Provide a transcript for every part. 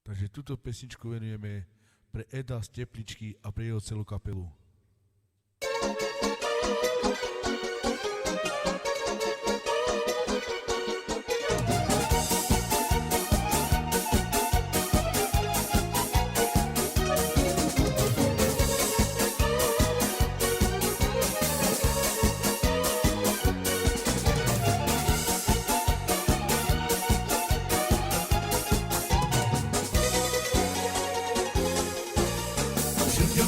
Takže túto pesničku venujeme pre Eda z Tepličky a pre jeho celú kapelu.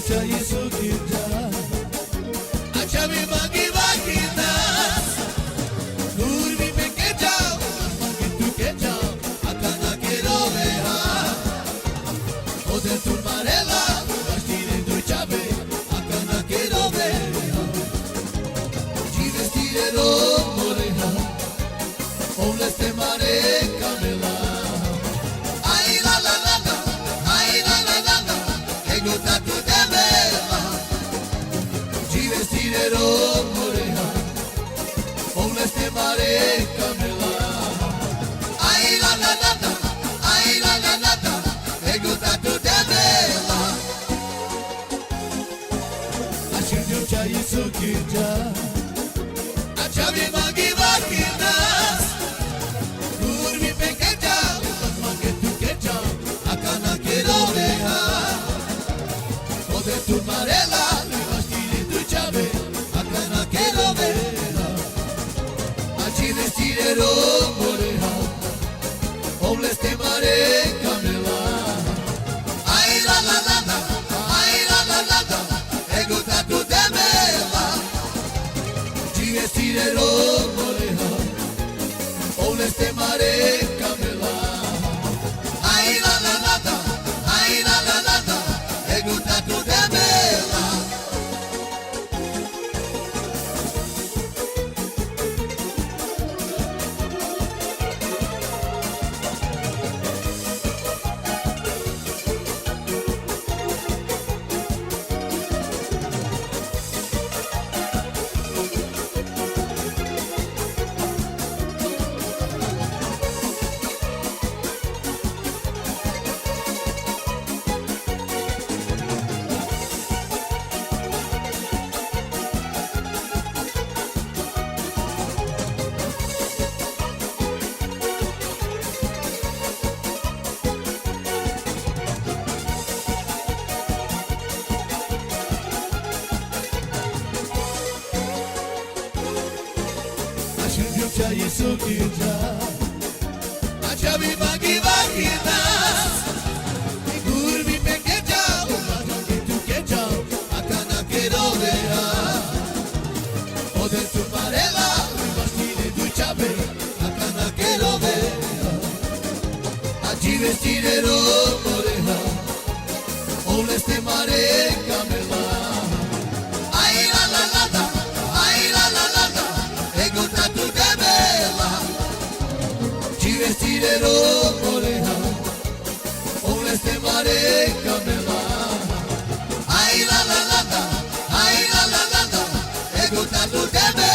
Čaji su kita, a čavi magi vakina, kurvi me kečao, magi tu kečao, a kana kerove ha, ode tu marela, vastire tu čave, a kana kerove ha, ci vestire romore ha, ovleste mare camela, ai la la la la, ai la la la la, che gota tu moreha, ovleste mare camela. Ai la la la la, ai la la la la, e gota tu devela. A shirjo chayi sukija, a chavi magi vakinas, kurvi pekeja, mage tu keja, a kana keroveha, ode tu marela. Vestire moreha, ovleste mare camela. Ai la la la la, ai la la la la, e gota tu demela. Ci vestire moreha, ovleste mare camela. Ai la la la la, ai la la la la, e gota tu demela. Čaji sukita, a čavi magi vakinas, kurvi me kečao, magi tu kečao, a kana keroveha, ode tu marela, vastire tu čave, a kana keroveha, a ci vestire moreha, ovleste mare camela. Ai la la la la, ai la la la la, e gota tu vestire moreha, ovleste mare camela. Ai la la la la, ai la la la la, e gota tu tebe.